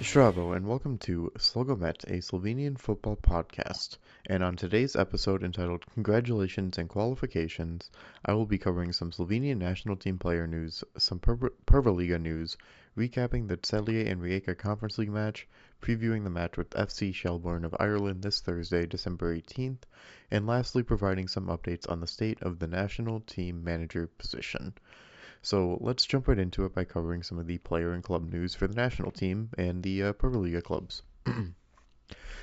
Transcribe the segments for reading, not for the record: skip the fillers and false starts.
Zdravo and welcome to SLOgoment, a Slovenian football podcast. And on today's episode entitled Congratulations and Qualifications, I will be covering some Slovenian national team player news, some PrvaLiga news, recapping the Celje and Rieka Conference League match, previewing the match with FC Shelbourne of Ireland this Thursday, December 18th, and lastly providing some updates on the state of the national team manager position. So let's jump right into it by covering some of the player and club news for the national team and the PrvaLiga clubs.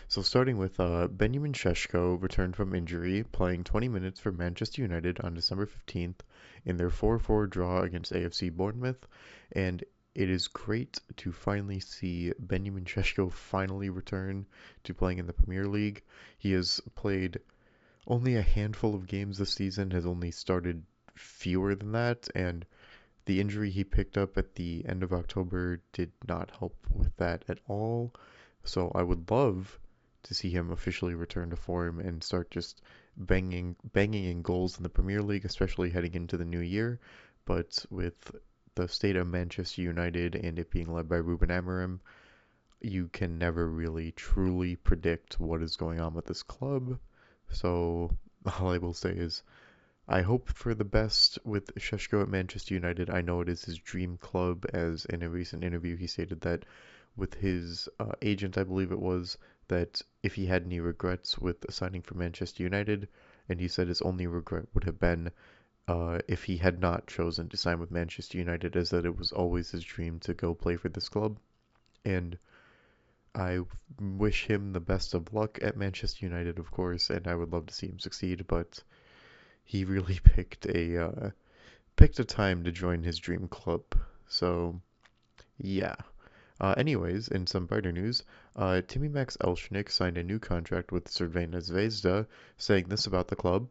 So starting with Benjamin Šeško returned from injury, playing 20 minutes for Manchester United on December 15th in their 4-4 draw against AFC Bournemouth, and it is great to finally see Benjamin Šeško finally return to playing in the Premier League. He has played only a handful of games this season, has only started fewer than that, and the injury he picked up at the end of October did not help with that at all. So I would love to see him officially return to form and start just banging in goals in the Premier League, especially heading into the new year. But with the state of Manchester United and it being led by Ruben Amorim, you can never really truly predict what is going on with this club. So all I will say is I hope for the best with Šeško at Manchester United. I know it is his dream club, as in a recent interview he stated that with his agent, I believe it was, that if he had any regrets with signing for Manchester United, and he said his only regret would have been if he had not chosen to sign with Manchester United, as that it was always his dream to go play for this club. And I wish him the best of luck at Manchester United, of course, and I would love to see him succeed, but he really picked a time to join his dream club. So yeah. Anyways, in some brighter news, Timmy Max Elshnik signed a new contract with Crvena Zvezda, saying this about the club.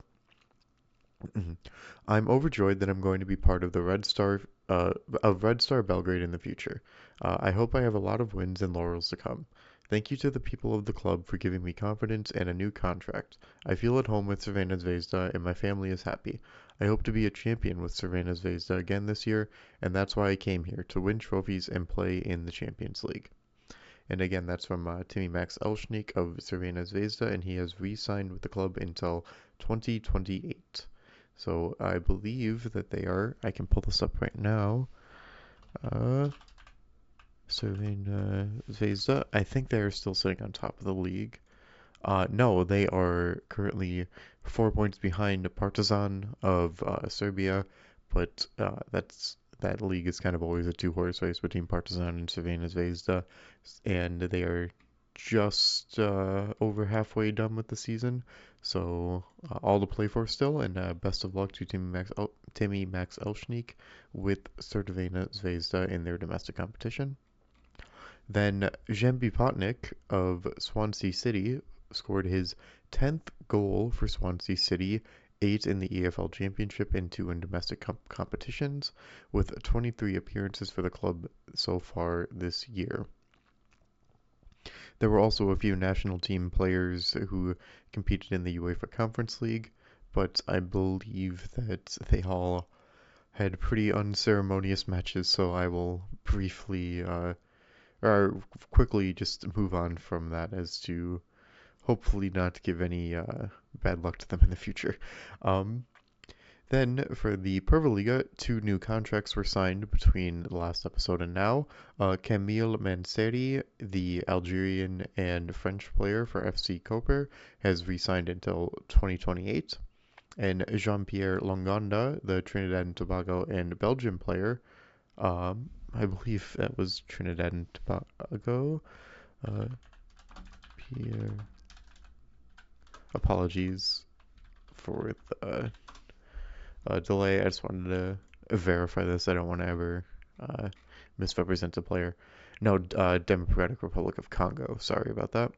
I'm overjoyed that I'm going to be part of the Red Star Belgrade in the future. I hope I have a lot of wins and laurels to come. Thank you to the people of the club for giving me confidence and a new contract. I feel at home with Crvena Zvezda and my family is happy. I hope to be a champion with Crvena Zvezda again this year, and that's why I came here, to win trophies and play in the Champions League. And again, that's from Timmy Max Elshnik of Crvena Zvezda, and he has re-signed with the club until 2028. So I believe that they are, I can pull this up right now, Crvena Zvezda, I think they are still sitting on top of the league. No, they are currently 4 points behind Partizan of Serbia, but that league is kind of always a two-horse race between Partizan and Crvena Zvezda, and they are just over halfway done with the season, so all to play for still, and best of luck to Timmy Max Elshnik with Crvena Zvezda in their domestic competition. Then Zembi Potnik of Swansea City scored his 10th goal for Swansea City, 8 in the EFL Championship and 2 in domestic competitions, with 23 appearances for the club so far this year. There were also a few national team players who competed in the UEFA Conference League, but I believe that they all had pretty unceremonious matches, so I will quickly just move on from that as to hopefully not give any bad luck to them in the future. Then for the PrvaLiga, 2 new contracts were signed between the last episode and now. Camille Manseri, the Algerian and French player for FC Koper, has re-signed until 2028. And Jean-Pierre Longonda, the Trinidad and Tobago and Belgium player, I believe that was Trinidad and Tobago. Pierre. Apologies for the delay. I just wanted to verify this. I don't want to ever misrepresent a player. No, Democratic Republic of Congo. Sorry about that.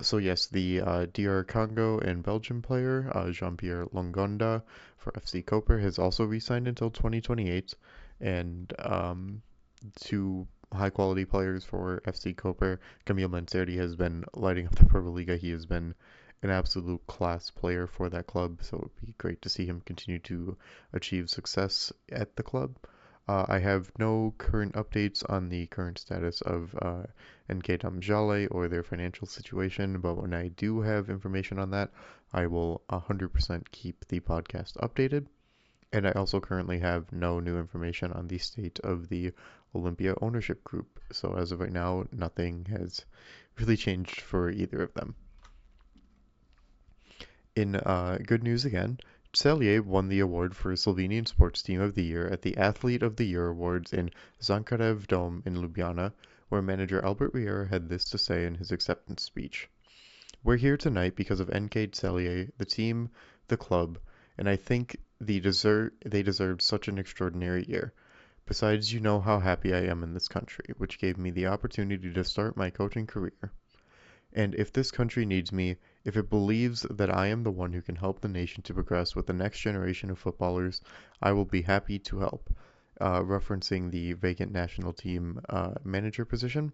So yes, the DR Congo and Belgium player, Jean-Pierre Longonda for FC Koper, has also re-signed until 2028. And 2 high-quality players for FC Koper. Camille Manseri has been lighting up the PrvaLiga. He has been an absolute class player for that club, so it would be great to see him continue to achieve success at the club. I have no current updates on the current status of NK Damjale or their financial situation, but when I do have information on that, I will 100% keep the podcast updated. And I also currently have no new information on the state of the Olympia ownership group. So as of right now, nothing has really changed for either of them. In good news again, Celje won the award for Slovenian Sports Team of the Year at the Athlete of the Year Awards in Cankarjev Dome in Ljubljana, where manager Albert Riera had this to say in his acceptance speech. We're here tonight because of NK Celje, the team, the club, and I think they deserved such an extraordinary year. Besides, you know how happy I am in this country, which gave me the opportunity to start my coaching career. And if this country needs me, if it believes that I am the one who can help the nation to progress with the next generation of footballers, I will be happy to help. Referencing the vacant national team manager position,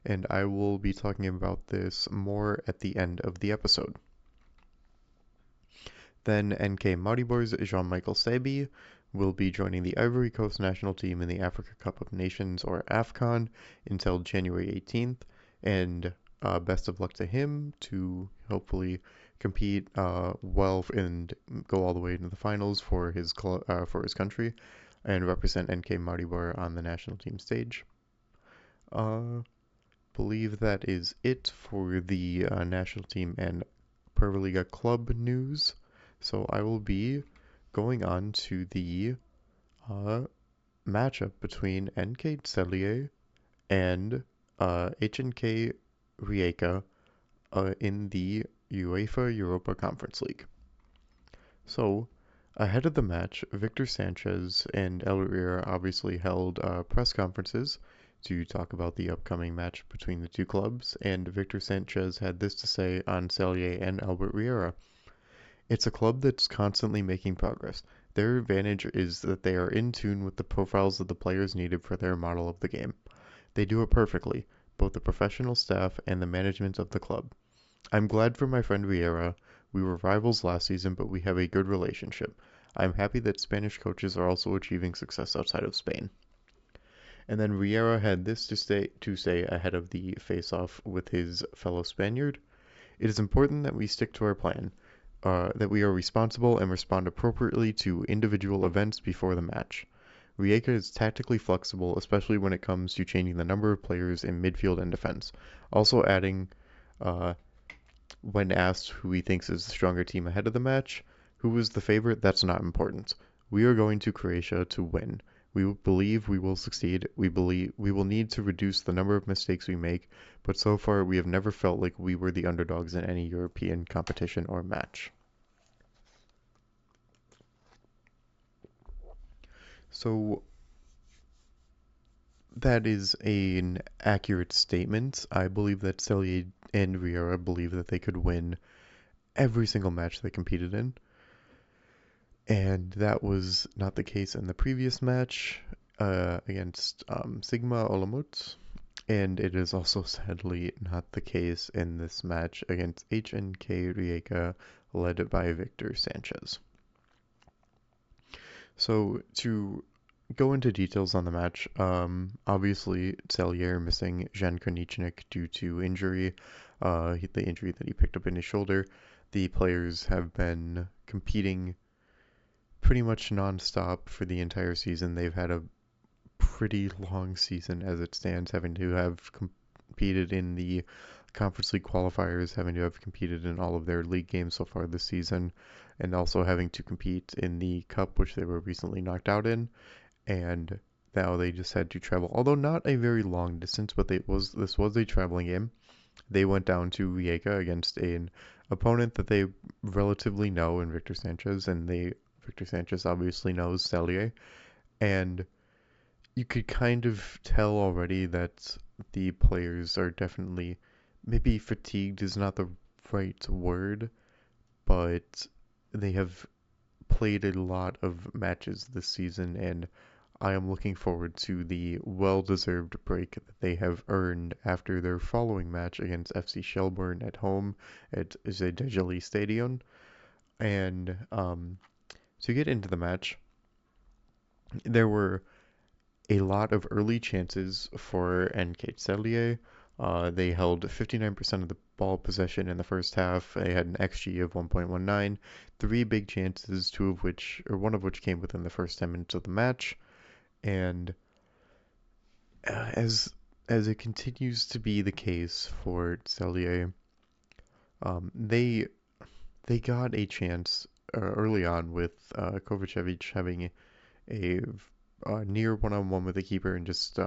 and I will be talking about this more at the end of the episode. Then NK Maribor's Jean-Michel Sebi will be joining the Ivory Coast national team in the Africa Cup of Nations, or AFCON, until January 18th, and best of luck to him to hopefully compete well and go all the way into the finals for his country and represent NK Maribor on the national team stage. Believe that is it for the national team and PrvaLiga club news. So I will be going on to the matchup between NK Celje and HNK Rieka in the UEFA Europa Conference League. So, ahead of the match, Victor Sanchez and El Riera obviously held press conferences to talk about the upcoming match between the two clubs, and Victor Sanchez had this to say on Celje and Albert Riera. It's a club that's constantly making progress. Their advantage is that they are in tune with the profiles of the players needed for their model of the game. They do it perfectly, both the professional staff and the management of the club. I'm glad for my friend Riera. We were rivals last season, but we have a good relationship. I'm happy that Spanish coaches are also achieving success outside of Spain. And then Riera had this to say ahead of the face-off with his fellow Spaniard. It is important that we stick to our plan, that we are responsible and respond appropriately to individual events before the match. Rieka is tactically flexible, especially when it comes to changing the number of players in midfield and defense. Also adding, when asked who he thinks is the stronger team ahead of the match, who is the favorite, that's not important. We are going to Croatia to win. We believe we will succeed. We believe we will need to reduce the number of mistakes we make, but so far we have never felt like we were the underdogs in any European competition or match. So that is an accurate statement. I believe that Celje and Riera believe that they could win every single match they competed in. And that was not the case in the previous match against Sigma Olomouc. And it is also sadly not the case in this match against HNK Rieka, led by Victor Sanchez. So to go into details on the match, obviously Celje missing Jan Kroničnik due to injury, the injury that he picked up in his shoulder. The players have been competing pretty much non-stop for the entire season. They've had a pretty long season as it stands, having to have competed in the Conference League qualifiers, having to have competed in all of their league games so far this season, and also having to compete in the Cup, which they were recently knocked out in. And now they just had to travel, although not a very long distance, but this was a traveling game. They went down to Rieka against an opponent that they relatively know in Victor Sanchez, and Victor Sanchez obviously knows Celje, and you could kind of tell already that the players are definitely, maybe fatigued is not the right word, but they have played a lot of matches this season, and I am looking forward to the well-deserved break that they have earned after their following match against FC Shelbourne at home at Zdravo Stadion. And to get into the match, there were a lot of early chances for NK Celje. They held 59% of the ball possession in the first half. They had an XG of 1.19, three big chances, one of which came within the first 10 minutes of the match. And as it continues to be the case for Celje, they got a chance early on with Kovacevic having a near one-on-one with the keeper and just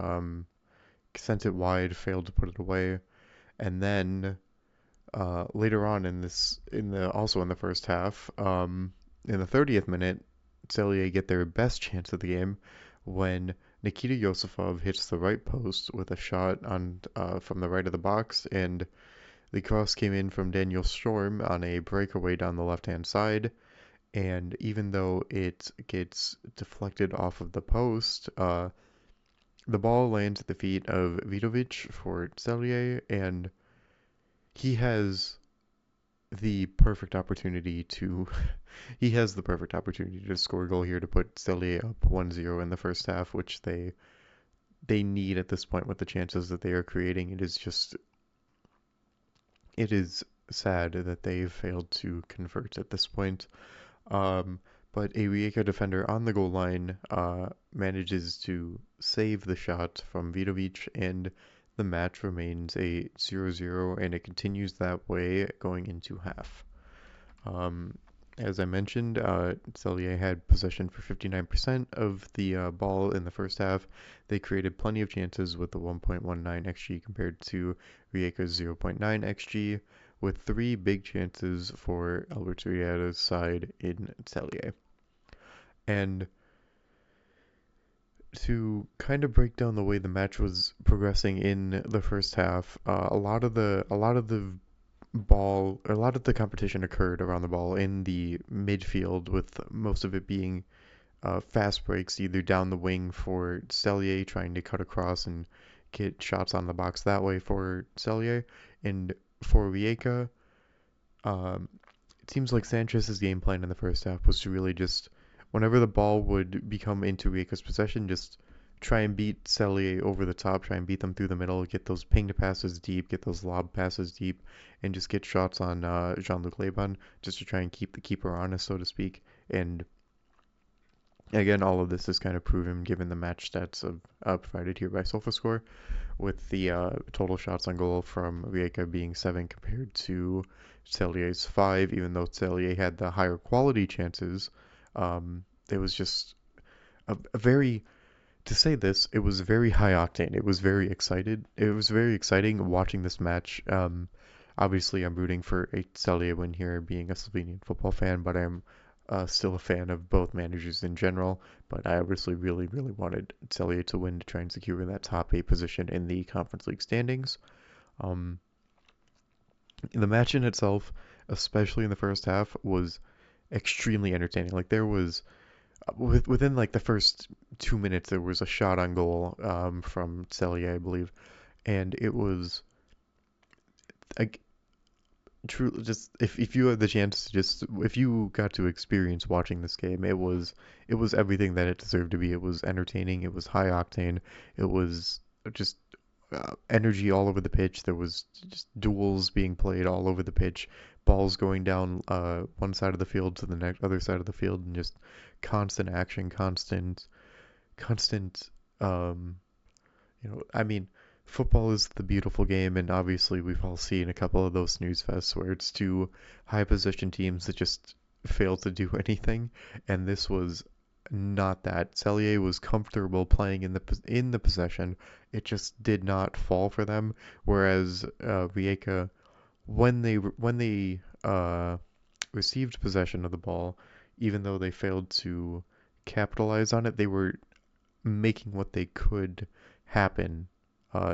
sent it wide, failed to put it away, and then later on also in the first half, in the 30th minute, Celje get their best chance of the game when Nikita Yosifov hits the right post with a shot on from the right of the box, and the cross came in from Daniel Storm on a breakaway down the left-hand side. And even though it gets deflected off of the post, the ball lands at the feet of Vidovic for Celje, and he has the perfect opportunity to he has the perfect opportunity to score a goal here to put Celje up 1-0 in the first half, which they need at this point with the chances that they are creating. It is sad that they've failed to convert at this point. But a Rieka defender on the goal line manages to save the shot from Vidovic, and the match remains a 0-0, and it continues that way going into half. As I mentioned, Celje had possession for 59% of the ball in the first half. They created plenty of chances with the 1.19 xG compared to Rieka's 0.9 xG, with three big chances for Albert Riera's side in Celje. And to kind of break down the way the match was progressing in the first half, a lot of the competition occurred around the ball in the midfield, with most of it being fast breaks either down the wing for Celje, trying to cut across and get shots on the box that way for Celje, and for Rieka, it seems like Sanchez's game plan in the first half was to really just, whenever the ball would become into Rieka's possession, just try and beat Celje over the top, try and beat them through the middle, get those pinged passes deep, get those lob passes deep, and just get shots on Jean-Luc Leban, just to try and keep the keeper honest, so to speak. And again, all of this is kind of proven given the match stats provided here by SofaScore, with the total shots on goal from Rieka being 7 compared to Celje's 5, even though Celje had the higher quality chances. It was just a very, to say this, it was very high octane. It was very exciting watching this match. Obviously, I'm rooting for a Celje win here, being a Slovenian football fan, but I'm still a fan of both managers in general. But I obviously really, really wanted Celje to win to try and secure that top 8 position in the Conference League standings. The match in itself, especially in the first half, was extremely entertaining. Like, there was within like the first 2 minutes, there was a shot on goal from Celje, I believe, and it was like true. Just if you had the chance to if you got to experience watching this game, it was everything that it deserved to be. It was entertaining. It was high octane. It was just energy all over the pitch. There was just duels being played all over the pitch, balls going down one side of the field to the next other side of the field, and just constant action, constant. I mean, football is the beautiful game, and obviously we've all seen a couple of those snooze fests where it's two high position teams that just fail to do anything, and this was not that. Celje was comfortable playing in the possession. It just did not fall for them. Whereas Rieka, when they received possession of the ball, even though they failed to capitalize on it, they were making what they could happen.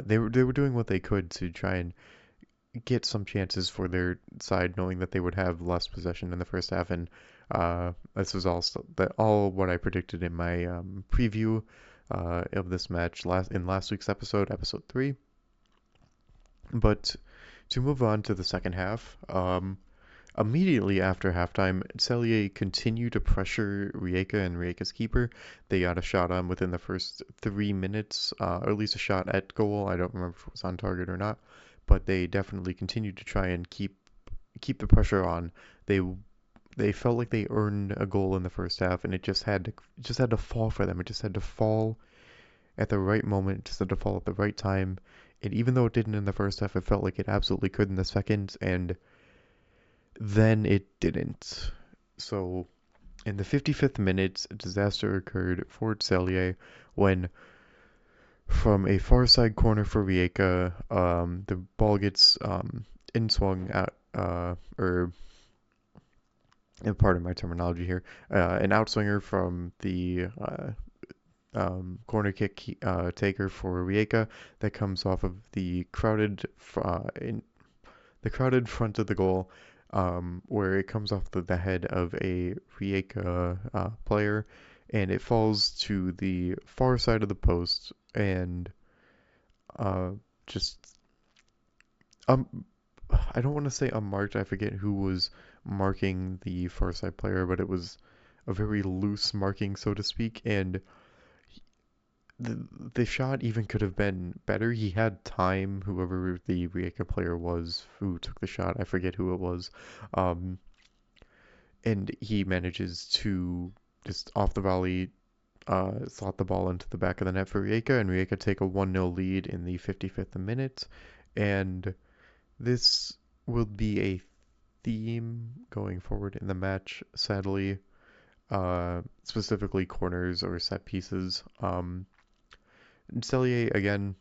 They were doing what they could to try and get some chances for their side, knowing that they would have less possession in the first half. And this was all what I predicted in my preview of this match in last week's episode 3. But to move on to the second half, Immediately after halftime, Celje continued to pressure Rieka and Rieka's keeper. They got a shot on within the first 3 minutes, or at least a shot at goal. I don't remember if it was on target or not, but they definitely continued to try and keep the pressure on. They they felt like they earned a goal in the first half, and it just had to fall for them. It just had to fall at the right moment. It just had to fall at the right time. And even though it didn't in the first half, it felt like it absolutely could in the second, and then it didn't. So in the 55th minute, a disaster occurred for Celje when, from a far side corner for Rieka, the ball gets in-swung out, or pardon my terminology here, an outswinger from the corner kick taker for Rieka that comes off of the crowded front of the goal, where it comes off the head of a Rieka player, and it falls to the far side of the post, and uh, just um, I don't want to say unmarked. I forget who was marking the far side player, but it was a very loose marking, so to speak, and the shot even could have been better. He had time, whoever the Rijeka player was who took the shot, I forget who it was. Um, and he manages to just off the volley slot the ball into the back of the net for Rijeka, and Rijeka take a 1-0 lead in the 55th minute. And this will be a theme going forward in the match, sadly, specifically corners or set pieces. Celje, again,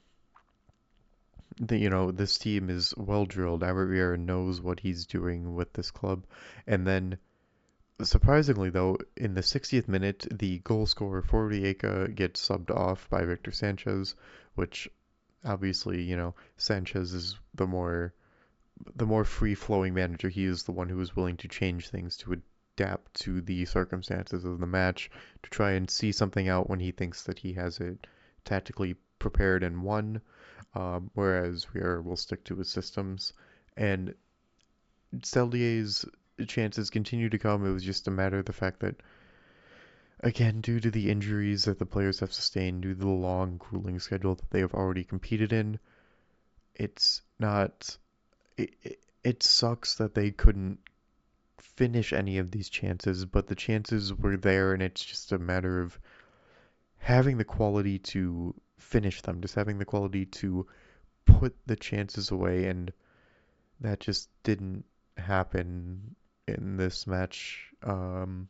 this team is well drilled. Riera knows what he's doing with this club. And then, surprisingly though, in the 60th minute, the goal scorer for Rijeka gets subbed off by Victor Sanchez, which obviously, Sanchez is the more free-flowing manager. He is the one who is willing to change things to adapt to the circumstances of the match, to try and see something out when he thinks that he has it tactically prepared and won, whereas Riera will stick to his systems. And Celje's chances continue to come. It was just a matter of the fact that, again, due to the injuries that the players have sustained, due to the long, grueling schedule that they have already competed in, it's not. It sucks that they couldn't finish any of these chances, but the chances were there, and it's just a matter of having the quality to finish them, just having the quality to put the chances away, and that just didn't happen in this match. And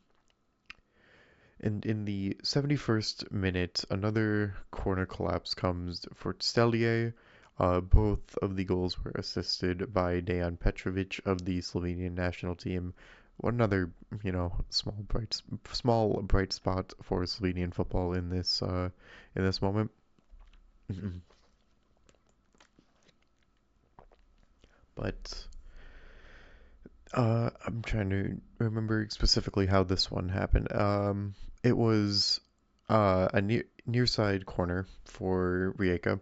in the 71st minute, another corner collapse comes for Celje. Both of the goals were assisted by Dejan Petrovic of the Slovenian National Team. One other, small bright spot for Slovenian football in this moment. But I'm trying to remember specifically how this one happened. It was a near side corner for Rijeka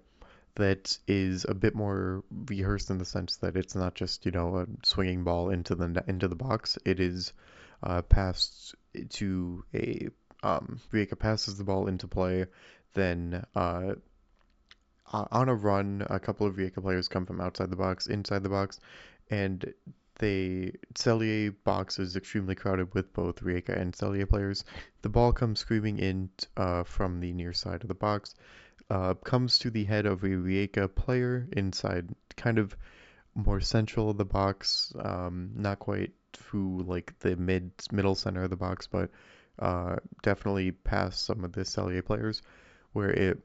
that is a bit more rehearsed in the sense that it's not just, a swinging ball into the box. It is passed to Rijeka passes the ball into play, then on a run, a couple of Rijeka players come from outside the box, inside the box, and Celje box is extremely crowded with both Rijeka and Celje players. The ball comes screaming in from the near side of the box, comes to the head of a Rijeka player inside, kind of more central of the box, not quite to like the middle center of the box, but definitely past some of the Celje players, where it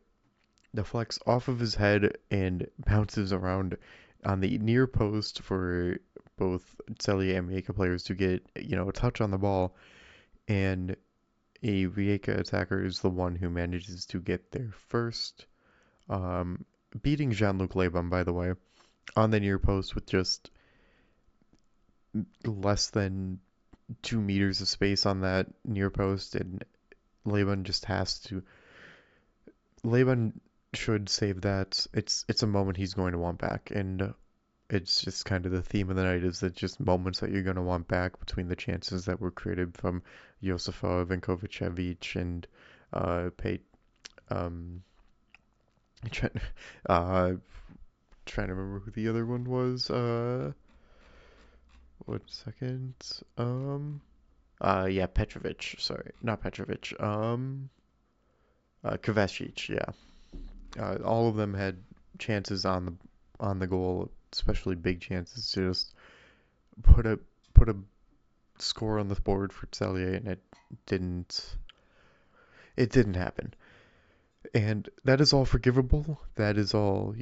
deflects off of his head and bounces around on the near post for both Celje and Rijeka players to get, a touch on the ball, and a Rijeka attacker is the one who manages to get there first, beating Jean-Luc Leban, by the way, on the near post with just less than 2 meters of space on that near post, and Leban just has to. Leban should save that. It's a moment he's going to want back, and it's just kind of the theme of the night is that just moments that you're going to want back between the chances that were created from Josifa Venkovicevic and Pate. Um, try, uh, trying to remember who the other one was. 1 second. Yeah, Petrovic. Sorry, not Petrovic. Kovacic. Yeah. All of them had chances on the goal, especially big chances to just put a put a score on the board for Celje, and didn't it didn't happen. And that is all forgivable. That is all,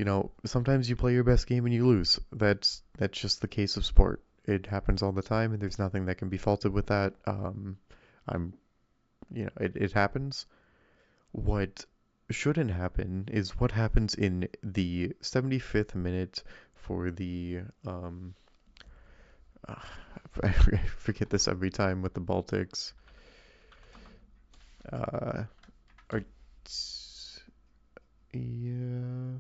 sometimes you play your best game and you lose. That's just the case of sport. It happens all the time, and there's nothing that can be faulted with that. I'm, it happens. What shouldn't happen is what happens in the 75th minute for the uh, I forget this every time with the Baltics. Uh, are, yeah,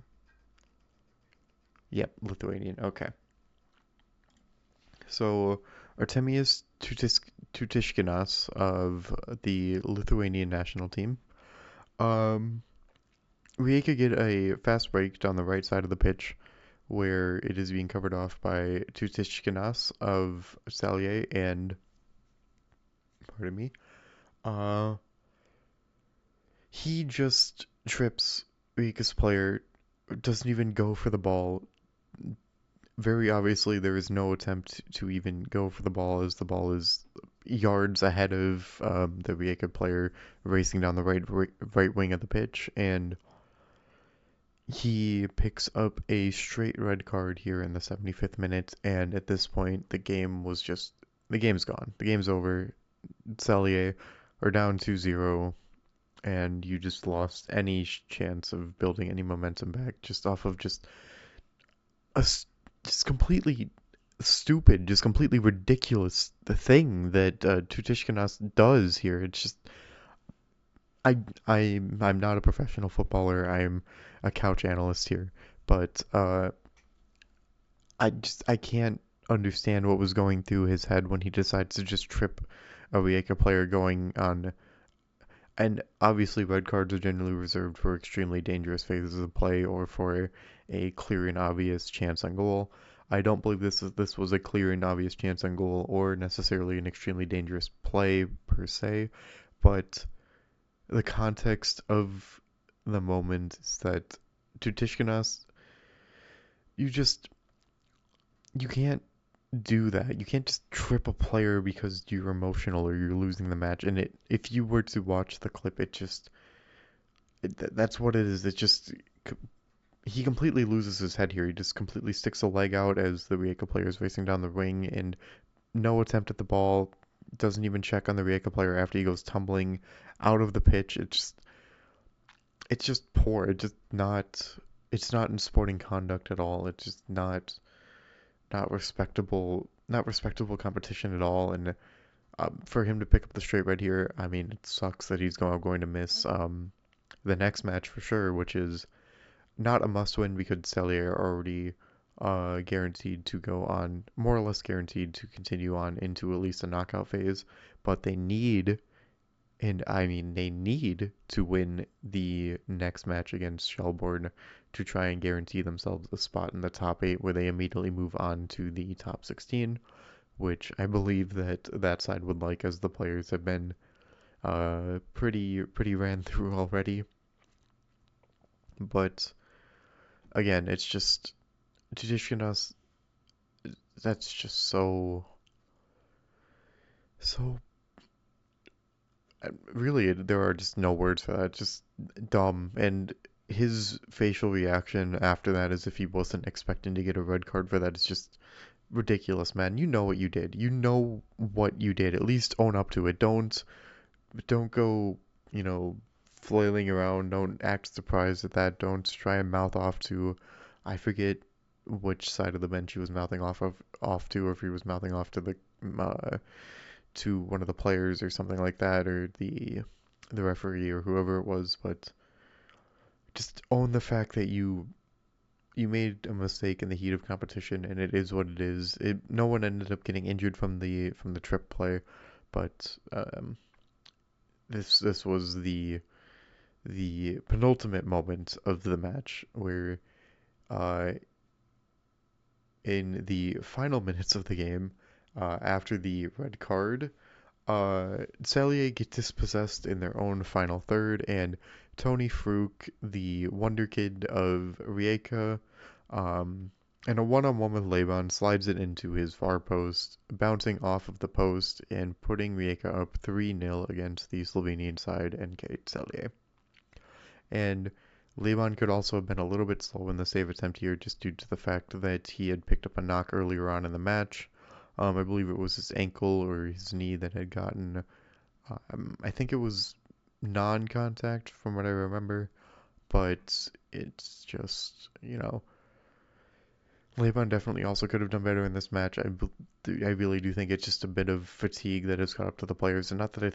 yep, Lithuanian. Okay, so Artemius Tutishkinas of the Lithuanian National Team. Um, Rieka get a fast break down the right side of the pitch where it is being covered off by Tutishkinas of Celje and, pardon me, uh, he just trips Rieka's player, doesn't even go for the ball. Very obviously, there is no attempt to even go for the ball as the ball is yards ahead of the Rieka player racing down the right wing of the pitch, and he picks up a straight red card here in the 75th minute, and at this point, the game's gone. The game's over. Celje are down 2-0, and you just lost any chance of building any momentum back just off of just a just completely stupid, just completely ridiculous thing that Tutishkinas does here. It's just I'm not a professional footballer. I'm a couch analyst here, but I can't understand what was going through his head when he decides to just trip a Rijeka player going on. And obviously, red cards are generally reserved for extremely dangerous phases of play or for a clear and obvious chance on goal. I don't believe this was a clear and obvious chance on goal or necessarily an extremely dangerous play per se, but the context of the moment is that to Tishkanas, you just you can't do that. You can't just trip a player because you're emotional or you're losing the match. And if you were to watch the clip, that's what it is. It just he completely loses his head here. He just completely sticks a leg out as the Rijeka player is racing down the wing, and no attempt at the ball. Doesn't even check on the Rijeka player after he goes tumbling out of the pitch. It's just poor. It's not in sporting conduct at all. It's just not respectable competition at all. And for him to pick up the straight red here, I mean, it sucks that he's going to miss the next match for sure, which is not a must win because Celje are already guaranteed to go on, more or less guaranteed to continue on into at least a knockout phase, but they need, and I mean they need to win the next match against Shelbourne to try and guarantee themselves a spot in the top 8 where they immediately move on to the top 16, which I believe that side would like as the players have been pretty ran through already. But again, it's just Tadishkinas, that's just so really there are just no words for that. Just dumb. And his facial reaction after that as if he wasn't expecting to get a red card for that is just ridiculous, man. You know what you did. You know what you did. At least own up to it. Don't go, flailing around. Don't act surprised at that. Don't try and mouth off to, I forget which side of the bench he was mouthing off to, or if he was mouthing off to the to one of the players or something like that, or the referee or whoever it was. But just own the fact that you you made a mistake in the heat of competition, and it is what it is. No one ended up getting injured from the trip play, but this was the penultimate moment of the match where uh, in the final minutes of the game, after the red card, Celje get dispossessed in their own final third, and Tony Fruk, the wonder kid of Rieka, um, and a one-on-one with Laban slides it into his far post, bouncing off of the post and putting Rieka up 3-0 against the Slovenian side NK Celje. And Laban could also have been a little bit slow in the save attempt here just due to the fact that he had picked up a knock earlier on in the match. I believe it was his ankle or his knee that had gotten, I think it was non-contact from what I remember, but it's just, Laban definitely also could have done better in this match. I really do think it's just a bit of fatigue that has caught up to the players, and not that I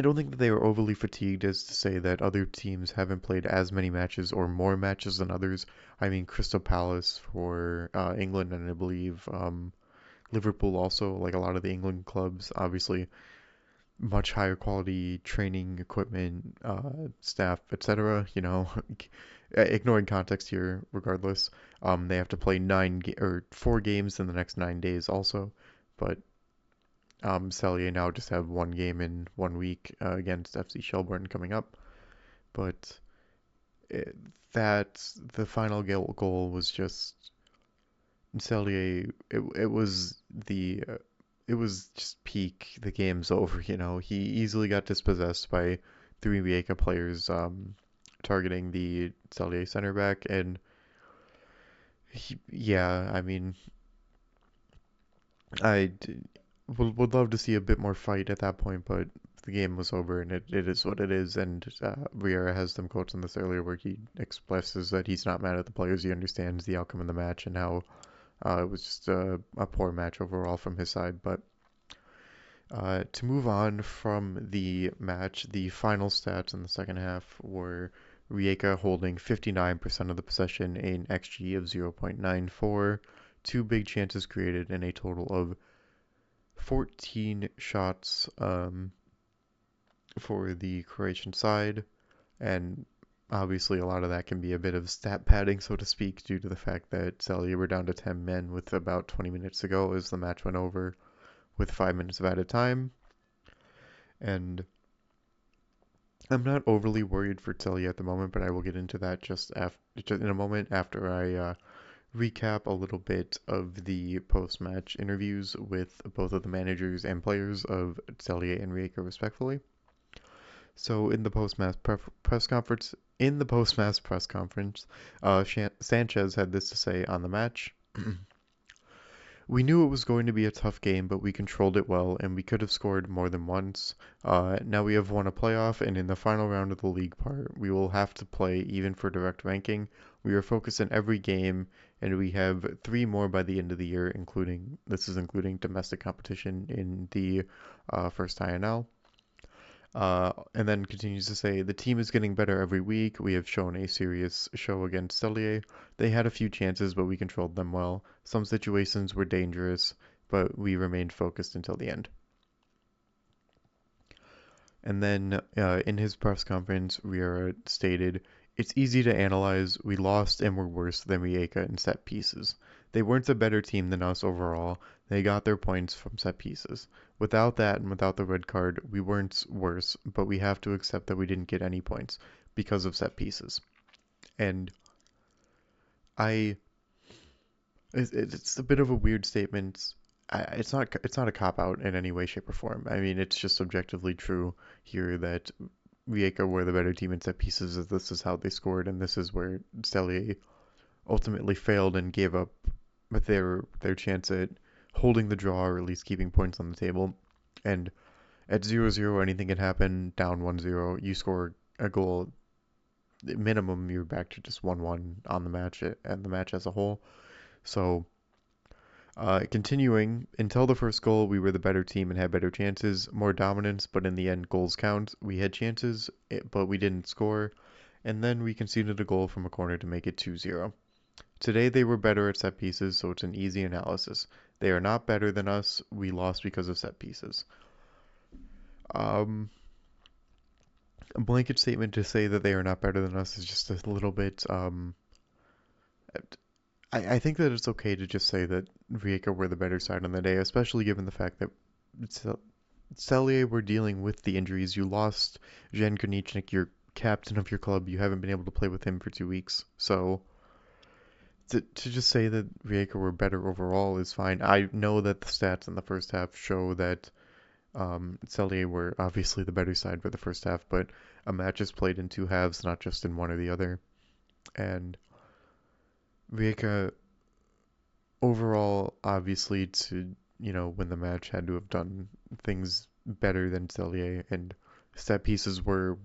don't think that they were overly fatigued as to say that other teams haven't played as many matches or more matches than others. I mean, Crystal Palace for England, and I believe Liverpool also, like a lot of the England clubs, obviously much higher quality training equipment, staff, etc. Ignoring context here, regardless, they have to play 4 games in the next 9 days also, but Celje now just have one game in 1 week against FC Shelbourne coming up, but it, that the final goal was just Celje. It was just peak. The game's over. He easily got dispossessed by 3 Rieka players targeting the Celje center back, and yeah, I mean, I would love to see a bit more fight at that point, but the game was over, and it is what it is. And Riera has some quotes in this earlier where he expresses that he's not mad at the players. He understands the outcome of the match and how it was just a poor match overall from his side. But to move on from the match, the final stats in the second half were Rieka holding 59% of the possession, an XG of 0.94, 2 big chances created, and a total of 14 shots for the Croatian side. And obviously, a lot of that can be a bit of stat padding, so to speak, due to the fact that Celje were down to 10 men with about 20 minutes to go as the match went over with 5 minutes of added time. And I'm not overly worried for Celje at the moment, but I will get into that just in a moment after I recap a little bit of the post-match interviews with both of the managers and players of Celje and Rieka, respectively. So in the post-match press conference, Sanchez had this to say on the match. We knew it was going to be a tough game, but we controlled it well, and we could have scored more than once. Now we have won a playoff, and in the final round of the league part, we will have to play even for direct ranking. We are focused on every game, and we have 3 more by the end of the year, including domestic competition in the first INL. And then continues to say, the team is getting better every week. We have shown a serious show against Celje. They had a few chances, but we controlled them well. Some situations were dangerous, but we remained focused until the end. And then in his press conference, Riera stated, it's easy to analyze. We lost and were worse than Rieka in set pieces. They weren't a better team than us overall. They got their points from set pieces. Without that and without the red card, we weren't worse, but we have to accept that we didn't get any points because of set pieces. And it's a bit of a weird statement. It's not a cop-out in any way, shape, or form. I mean, it's just objectively true here that Rieka were the better team in set pieces, as this is how they scored, and this is where Celje ultimately failed and gave up their chance at holding the draw or at least keeping points on the table. And at 0-0, anything can happen. Down 1-0, you score a goal, minimum you're back to just 1-1 on the match and the match as a whole. So continuing, until the first goal, we were the better team and had better chances, more dominance, but in the end, goals count. We had chances, but we didn't score. and then we conceded a goal from a corner to make it 2-0. Today they were better at set pieces, so it's an easy analysis. They are not better than us. We lost because of set pieces. A blanket statement to say that they are not better than us is just a little bit. I think that it's okay to just say that Rieka were the better side on the day, especially given the fact that Celje were dealing with the injuries. You lost Jan Koniecznik, your captain of your club. You haven't been able to play with him for 2 weeks. So to just say that Rieka were better overall is fine. I know that the stats in the first half show that Celje were obviously the better side for the first half, but a match is played in 2 halves, not just in one or the other. And Rieka overall, obviously, to win the match, had to have done things better than Celje, and set pieces were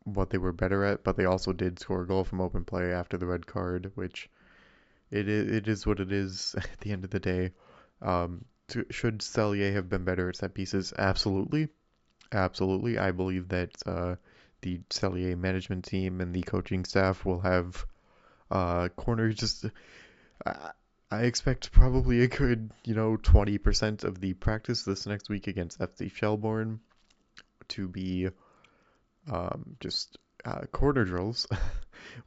what they were better at, but they also did score a goal from open play after the red card, which it is what it is at the end of the day. Should Celje have been better at set pieces? Absolutely. Absolutely. I believe that the Celje management team and the coaching staff will have corners just. I expect probably a good, 20% of the practice this next week against FC Shelbourne to be just corner drills.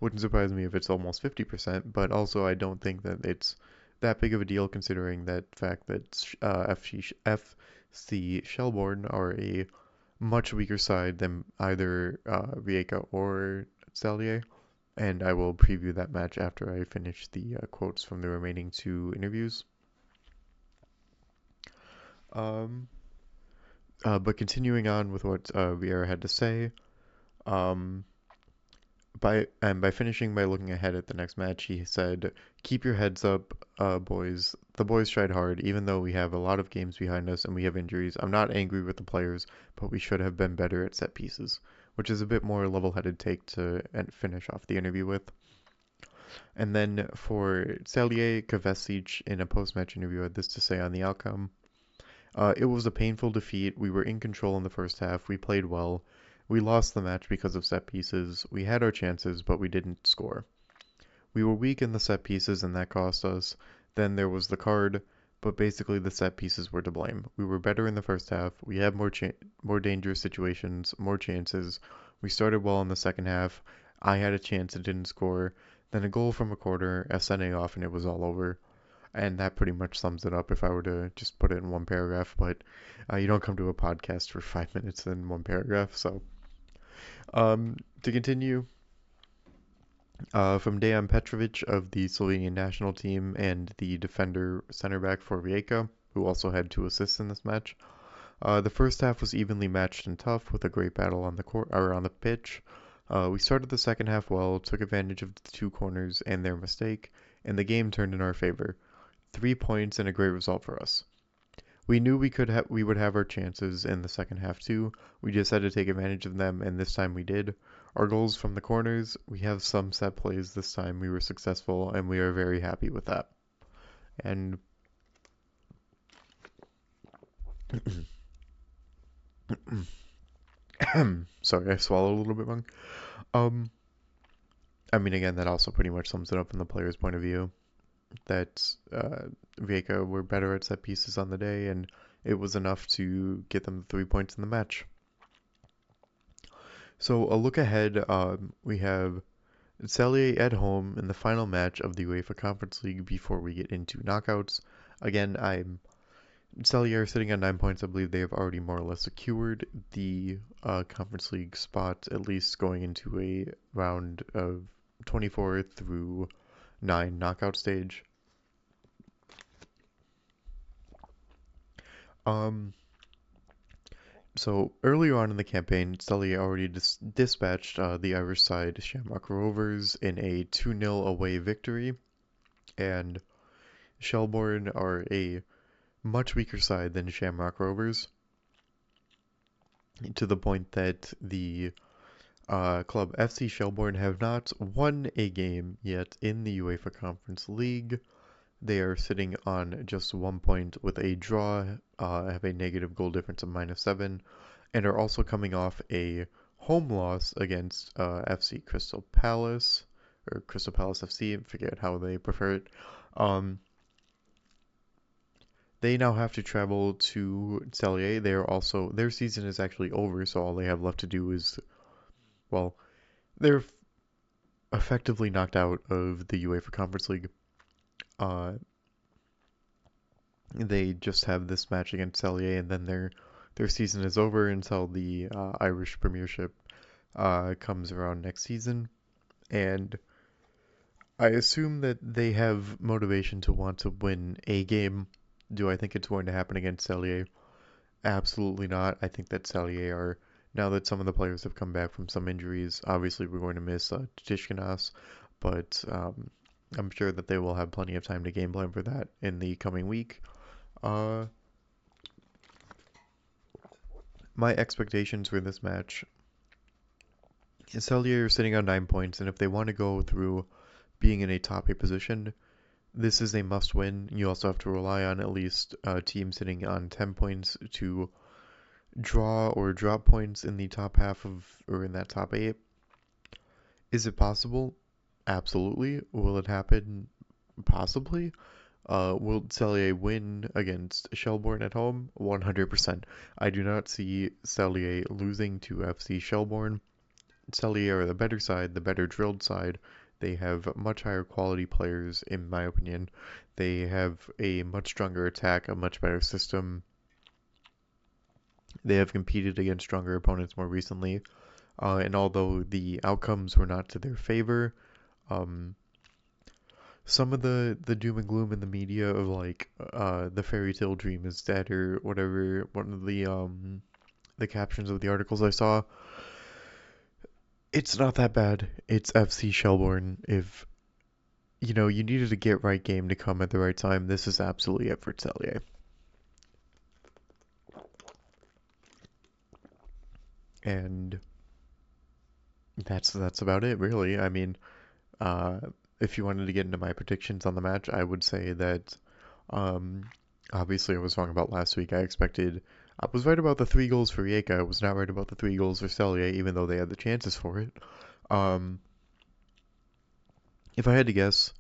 Wouldn't surprise me if it's almost 50%, but also I don't think that it's that big of a deal considering that fact that FC Shelbourne are a much weaker side than either Rieka or Celje. And I will preview that match after I finish the quotes from the remaining 2 interviews. But continuing on with what Vieira had to say, by finishing by looking ahead at the next match, he said, "Keep your heads up, boys. The boys tried hard, even though we have a lot of games behind us and we have injuries. I'm not angry with the players, but we should have been better at set pieces," which is a bit more level-headed take to finish off the interview with. And then for Celje, Kovacic in a post-match interview had this to say on the outcome. It was a painful defeat. We were in control in the first half. We played well. We lost the match because of set pieces. We had our chances, but we didn't score. We were weak in the set pieces, and that cost us. Then there was the card, but basically the set pieces were to blame. We were better in the first half. We had more dangerous situations, more chances. We started well in the second half. I had a chance and didn't score. Then a goal from a corner, a sending off, and it was all over. And that pretty much sums it up if I were to just put it in one paragraph. But you don't come to a podcast for 5 minutes in one paragraph. So to continue, from Dejan Petrovic of the Slovenian National Team and the defender center back for Rieka, who also had 2 assists in this match. The first half was evenly matched and tough with a great battle on the court or on the pitch. We started the second half well, took advantage of the 2 corners and their mistake, and the game turned in our favor. 3 points and a great result for us. We knew we would have our chances in the second half too. We just had to take advantage of them, and this time we did. Our goals from the corners, we have some set plays this time. We were successful, and we are very happy with that. And sorry, I swallowed a little bit wrong. I mean, again, that also pretty much sums it up from the player's point of view. That Rieka were better at set pieces on the day, and it was enough to get them 3 points in the match. So a look ahead, we have Celje at home in the final match of the UEFA Conference League before we get into knockouts. Again, Celje are sitting on 9 points. I believe they have already more or less secured the Conference League spot, at least going into a round of 24 through 9 knockout stage. So earlier on in the campaign, Celje already dispatched the Irish side Shamrock Rovers in a 2-0 away victory, and Shelbourne are a much weaker side than Shamrock Rovers, to the point that the club FC Shelbourne have not won a game yet in the UEFA Conference League. They are sitting on just 1 point with a draw, have a negative goal difference of -7, and are also coming off a home loss against FC Crystal Palace, or Crystal Palace FC, I forget how they prefer it. Um, they now have to travel to Celje. Their season is actually over, so all they have left to do is, well, they're effectively knocked out of the UEFA Conference League. Uh, they just have this match against Celje, and then their season is over until the Irish Premiership comes around next season. And I assume that they have motivation to want to win a game. Do I think it's going to happen against Celje? Absolutely not. I think that Celje are, now that some of the players have come back from some injuries, obviously we're going to miss Tishkanas, but I'm sure that they will have plenty of time to game plan for that in the coming week. Uh, my expectations for this match, Celje are sitting on 9 points, and if they want to go through being in a top 8 position, this is a must win. You also have to rely on at least a team sitting on 10 points to draw or drop points in the top half of, or in that top 8. Is it possible? Absolutely. Will it happen? Possibly. Will Celje win against Shelbourne at home? 100%. I do not see Celje losing to FC Shelbourne. Celje are the better side, the better drilled side. They have much higher quality players, in my opinion. They have a much stronger attack, a much better system. They have competed against stronger opponents more recently. And although the outcomes were not to their favor, some of the doom and gloom in the media of like the fairy tale dream is dead or whatever, one of the captions of the articles I saw, it's not that bad. It's FC Shelbourne. If you needed a get right game to come at the right time, this is absolutely it for Celje. And that's about it, really. I mean, uh, if you wanted to get into my predictions on the match, I would say that um, obviously I was wrong about last week. I was right about the 3 goals for Rieka. I was not right about the 3 goals for Celje, even though they had the chances for it. Um, if I had to guess,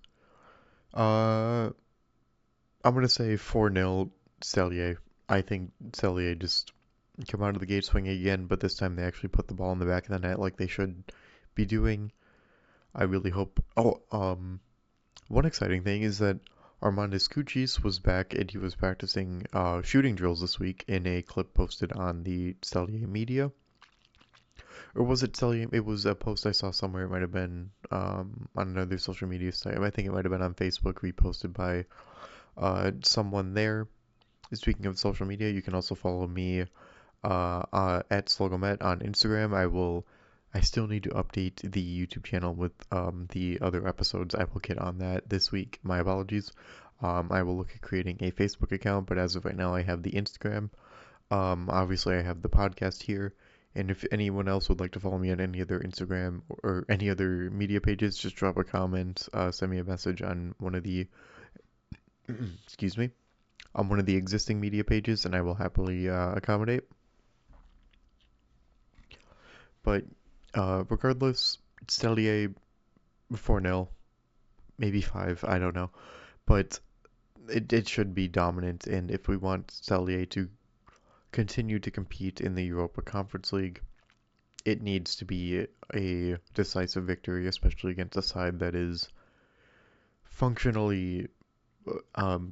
uh, I'm gonna say 4-0 Celje. I think Celje just come out of the gate swinging again, but this time they actually put the ball in the back of the net like they should be doing. I really hope. Oh, one exciting thing is that Armandis Kouchis was back and he was practicing shooting drills this week in a clip posted on the Celje media. Or was it Celje? It was a post I saw somewhere. It might have been on another social media site. I think it might have been on Facebook, reposted by someone there. Speaking of social media, you can also follow me at SLOgoment on Instagram. I still need to update the YouTube channel with the other episodes. I will get on that this week. My apologies. I will look at creating a Facebook account, but as of right now, I have the Instagram. Obviously, I have the podcast here. And if anyone else would like to follow me on any other Instagram or any other media pages, just drop a comment, send me a message on one of the, excuse me, on one of the existing media pages, and I will happily accommodate. But regardless, Celje 4-0, maybe 5, I don't know. But it should be dominant, and if we want Celje to continue to compete in the Europa Conference League, it needs to be a decisive victory, especially against a side that is functionally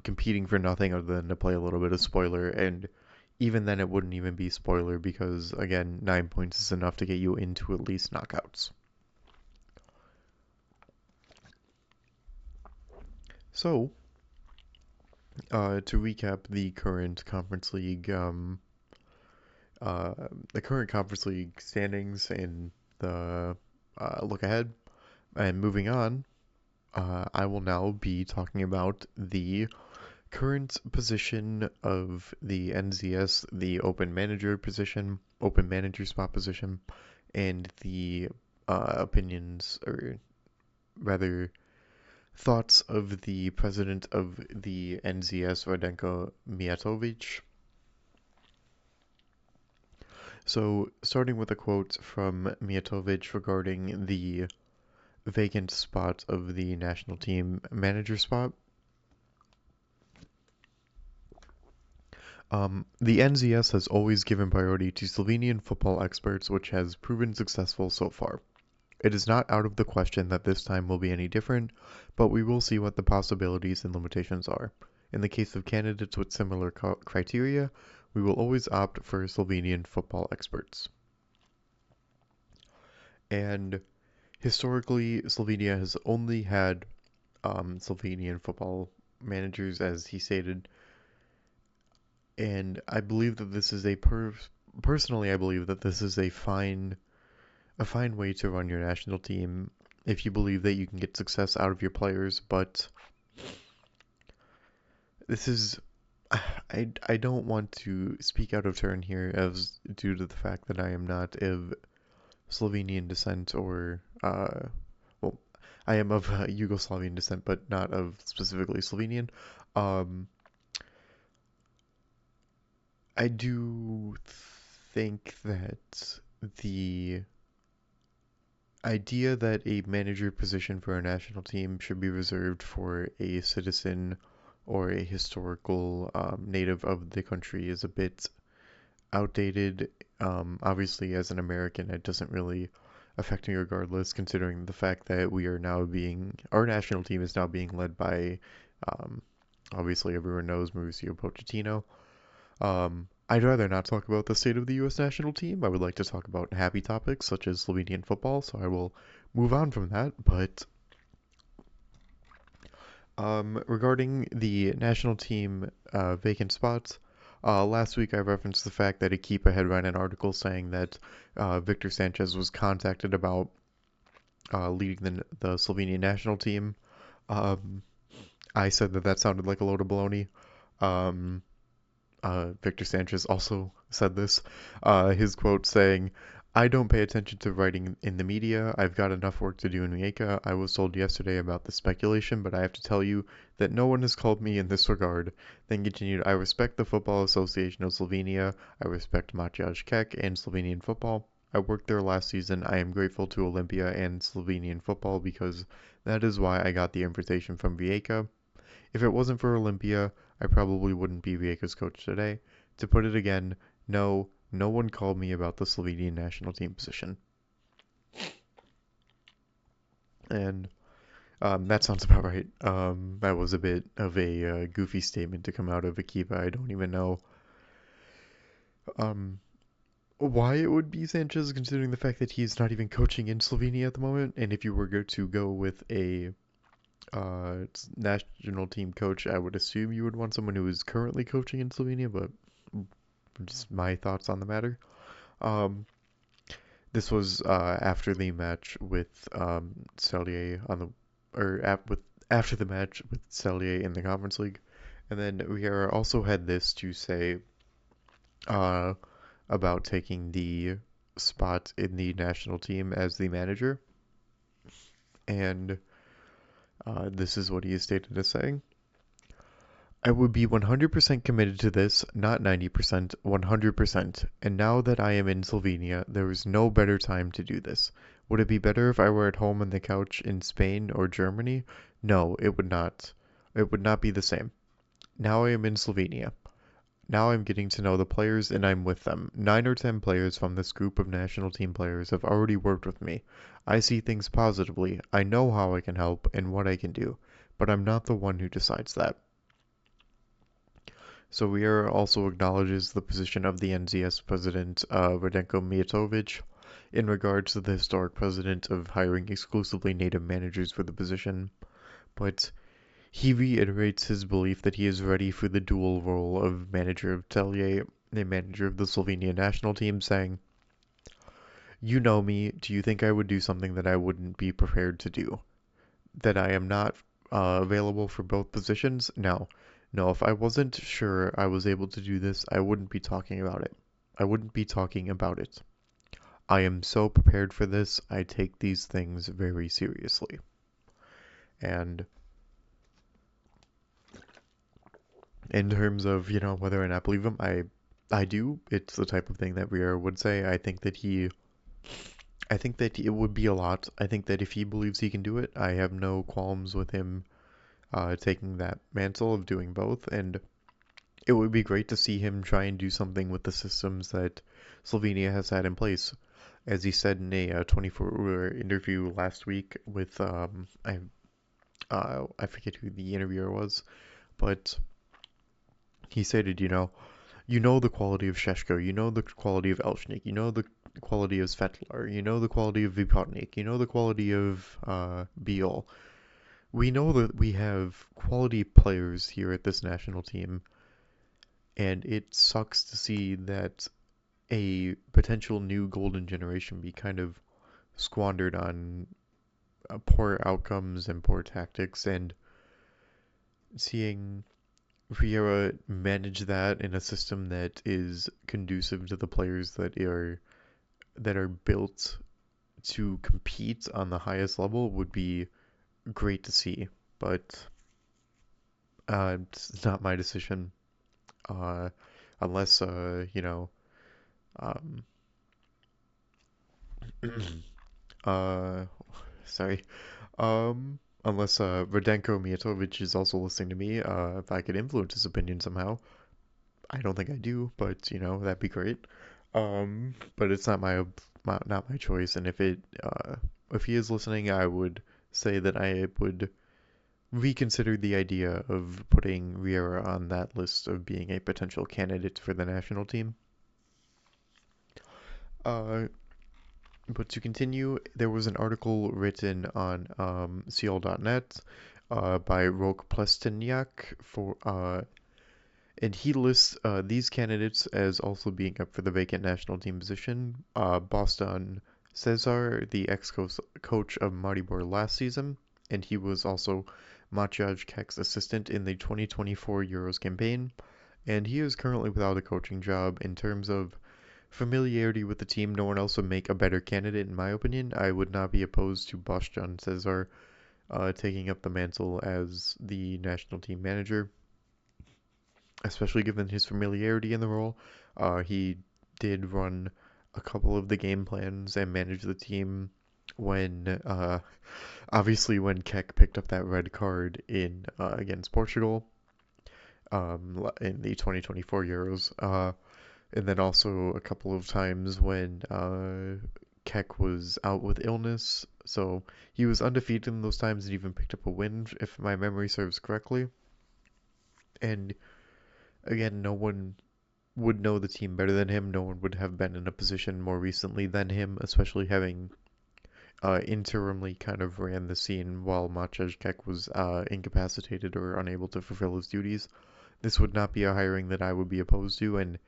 competing for nothing other than to play a little bit of spoiler. And even then, it wouldn't even be spoiler because, again, 9 points is enough to get you into at least knockouts. So, to recap the current Conference League, standings and the look ahead, and moving on, I will now be talking about the current position of the NZS, the open manager spot position, and the opinions, or rather thoughts of the president of the NZS, Radenko Mijatovic. So, starting with a quote from Mijatovic regarding the vacant spot of the national team manager spot. The NZS has always given priority to Slovenian football experts, which has proven successful so far. It is not out of the question that this time will be any different, but we will see what the possibilities and limitations are. In the case of candidates with similar criteria, we will always opt for Slovenian football experts. And historically, Slovenia has only had Slovenian football managers, as he stated, and I believe that this is personally, I believe that this is a fine way to run your national team if you believe that you can get success out of your players, but this is I don't want to speak out of turn here as due to the fact that I am not of Slovenian descent or well, I am of Yugoslavian descent, but not of specifically Slovenian. Um, I do think that the idea that a manager position for a national team should be reserved for a citizen or a historical native of the country is a bit outdated. Obviously, as an American, it doesn't really affect me regardless, considering the fact that our national team is now being led by, um, obviously everyone knows Mauricio Pochettino. I'd rather not talk about the state of the U.S. national team. I would like to talk about happy topics such as Slovenian football, so I will move on from that. But regarding the national team vacant spots, last week I referenced the fact that Equipa had run an article saying that Victor Sanchez was contacted about leading the Slovenian national team. Um, I said that sounded like a load of baloney. Um, Victor Sanchez also said this. His quote saying, I don't pay attention to writing in the media. I've got enough work to do in Rieka. I was told yesterday about the speculation, but I have to tell you that no one has called me in this regard. Then continued, I respect the Football Association of Slovenia. I respect Matjaž Kek and Slovenian football. I worked there last season. I am grateful to Olympia and Slovenian football because that is why I got the invitation from Rijeka. If it wasn't for Olympia, I probably wouldn't be Rijeka's coach today. To put it again, no one called me about the Slovenian national team position. And that sounds about right. That was a bit of a goofy statement to come out of Equipa. I don't even know um, why it would be Sanchez, considering the fact that he's not even coaching in Slovenia at the moment. And if you were to go with a national team coach, I would assume you would want someone who is currently coaching in Slovenia, but just my thoughts on the matter. Um, this was after the match with Celje on the after the match with Celje in the Conference League, and then we are also had this to say uh, about taking the spot in the national team as the manager, and this is what he is stated as saying. I would be 100% committed to this, not 90%, 100%. And now that I am in Slovenia, there is no better time to do this. Would it be better if I were at home on the couch in Spain or Germany? No, it would not. It would not be the same. Now I am in Slovenia. Now I'm getting to know the players and I'm with them. 9 or 10 players from this group of national team players have already worked with me. I see things positively. I know how I can help and what I can do. But I'm not the one who decides that. So Riera also acknowledges the position of the NZS president, Radenko Mijatovic, in regards to the historic precedent of hiring exclusively native managers for the position, but he reiterates his belief that he is ready for the dual role of manager of Celje and manager of the Slovenian national team, saying, You know me, do you think I would do something that I wouldn't be prepared to do? That I am not available for both positions? No. No, if I wasn't sure I was able to do this, I wouldn't be talking about it. I wouldn't be talking about it. I am so prepared for this, I take these things very seriously. And in terms of, whether or not I believe him, I do. It's the type of thing that Riera would say. I think that it would be a lot. I think that if he believes he can do it, I have no qualms with him taking that mantle of doing both. And it would be great to see him try and do something with the systems that Slovenia has had in place. As he said in a 24-hour interview last week with I forget who the interviewer was, but he stated, you know the quality of Sheshko, you know the quality of Elshnik, you know the quality of Svetlar, you know the quality of Vipotnik, you know the quality of Biel. We know that we have quality players here at this national team, and it sucks to see that a potential new golden generation be kind of squandered on poor outcomes and poor tactics, and seeing Vieira manage that in a system that is conducive to the players that are built to compete on the highest level would be great to see. But it's not my decision. Uh, unless um, uh, sorry, unless Radenko Mijatovic is also listening to me, if I could influence his opinion somehow. I don't think I do, but that'd be great. But it's not not my choice, and if he is listening, I would say that I would reconsider the idea of putting Riera on that list of being a potential candidate for the national team. Uh, but to continue, there was an article written on CL.net by Rok Plesteniak and he lists these candidates as also being up for the vacant national team position. Boston Cesar, the ex-coach of Maribor last season, and he was also Maciej Kek's assistant in the 2024 Euros campaign. And he is currently without a coaching job. In terms of familiarity with the team, no one else would make a better candidate, in my opinion. I would not be opposed to Boston Cesar taking up the mantle as the national team manager, especially given his familiarity in the role. He did run a couple of the game plans and manage the team when, obviously, when Keck picked up that red card in against Portugal in the 2024 Euros, and then also a couple of times when Keck was out with illness. So he was undefeated in those times and even picked up a win, if my memory serves correctly. And again, no one would know the team better than him. No one would have been in a position more recently than him, especially having interimly kind of ran the scene while Maciej Kek was incapacitated or unable to fulfill his duties. This would not be a hiring that I would be opposed to, and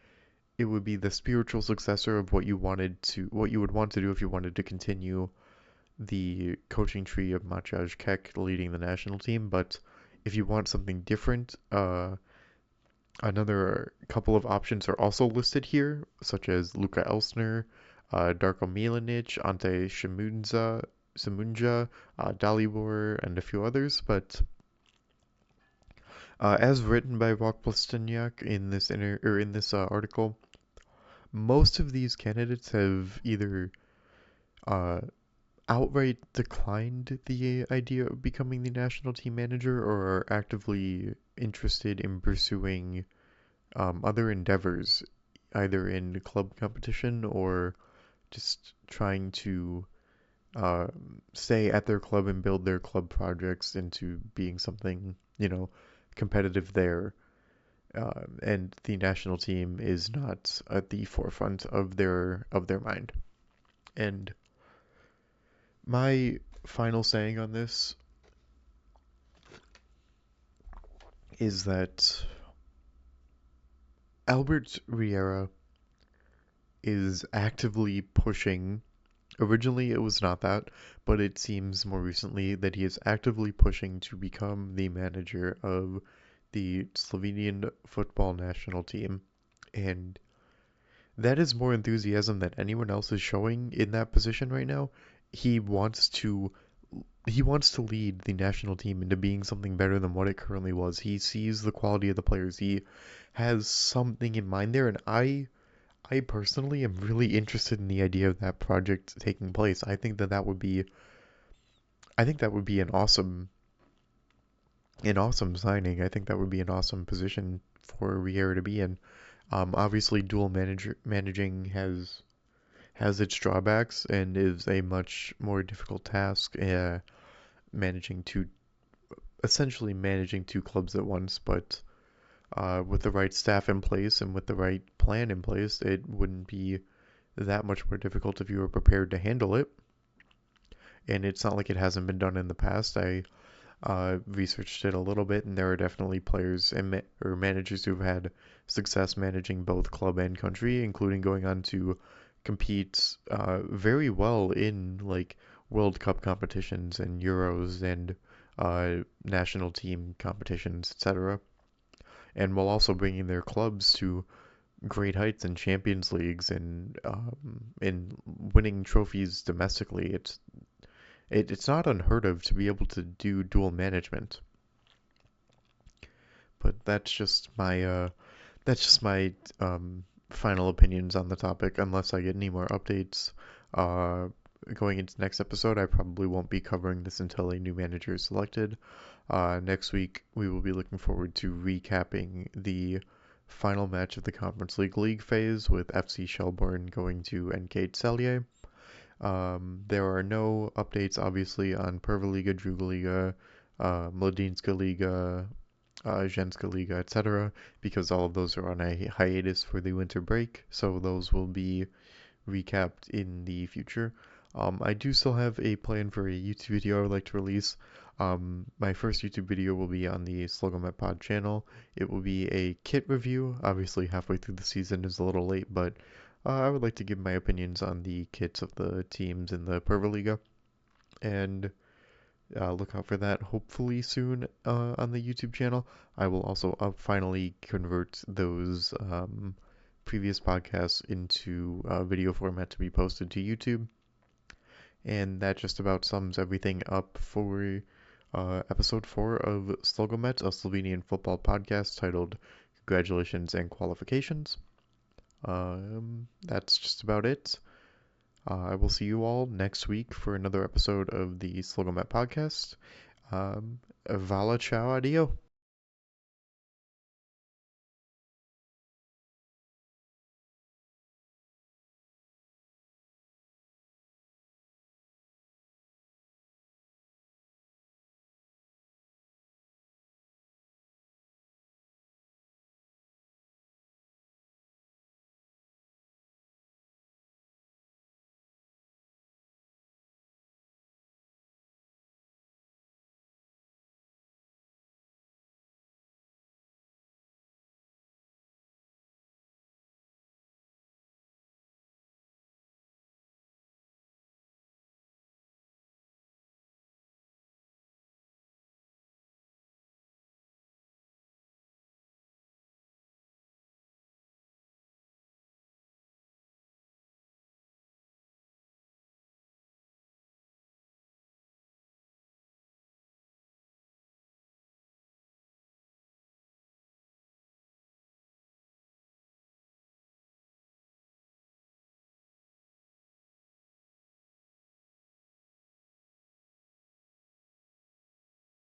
it would be the spiritual successor of what you would want to do if you wanted to continue the coaching tree of Maciej Kek leading the national team. But if you want something different, another couple of options are also listed here, such as Luka Elsner, Darko Milanic, Ante Simunja, Dalibor, and a few others. But as written by Rok Plesteniak in this article, most of these candidates have either uh, outright declined the idea of becoming the national team manager or are actively interested in pursuing other endeavors, either in club competition or just trying to uh, stay at their club and build their club projects into being something, competitive there. And the national team is not at the forefront of their mind. And my final saying on this is that Albert Riera is actively pushing. Originally, it was not that, but it seems more recently that he is actively pushing to become the manager of the Slovenian football national team. And that is more enthusiasm than anyone else is showing in that position right now. He wants to he wants to lead the national team into being something better than what it currently was. He sees the quality of the players. He has something in mind there, and I personally am really interested in the idea of that project taking place. I think that would be an awesome signing. I think that would be an awesome position for Riera to be in. Obviously, managing has its drawbacks and is a much more difficult task. Managing two Essentially managing two clubs at once, but with the right staff in place and with the right plan in place, it wouldn't be that much more difficult if you were prepared to handle it. And it's not like it hasn't been done in the past. I researched it a little bit, and there are definitely players or managers who've had success managing both club and country, including going on to compete very well in like World Cup competitions and Euros and national team competitions, etc. And while also bringing their clubs to great heights in Champions Leagues and in winning trophies domestically. It's not unheard of to be able to do dual management. But that's just my final opinions on the topic. Unless I get any more updates uh, going into next episode, I probably won't be covering this until a new manager is selected. Next week, we will be looking forward to recapping the final match of the Conference League phase with FC Shelbourne going to NK Celje. There are no updates, obviously, on PrvaLiga, DrugaLiga, Mladinska Liga, Ženska Liga, etc., because all of those are on a hiatus for the winter break, so those will be recapped in the future. I do still have a plan for a YouTube video I would like to release. My first YouTube video will be on the SLOgoment Pod channel. It will be a kit review. Obviously, halfway through the season is a little late, but I would like to give my opinions on the kits of the teams in the PrvaLiga, and look out for that hopefully soon on the YouTube channel. I will also finally convert those previous podcasts into video format to be posted to YouTube. And that just about sums everything up for episode 4 of SLOgomet, a Slovenian football podcast titled Congratulations and Qualifications. That's just about it. I will see you all next week for another episode of the SLOgomet podcast. Vala ciao, adio.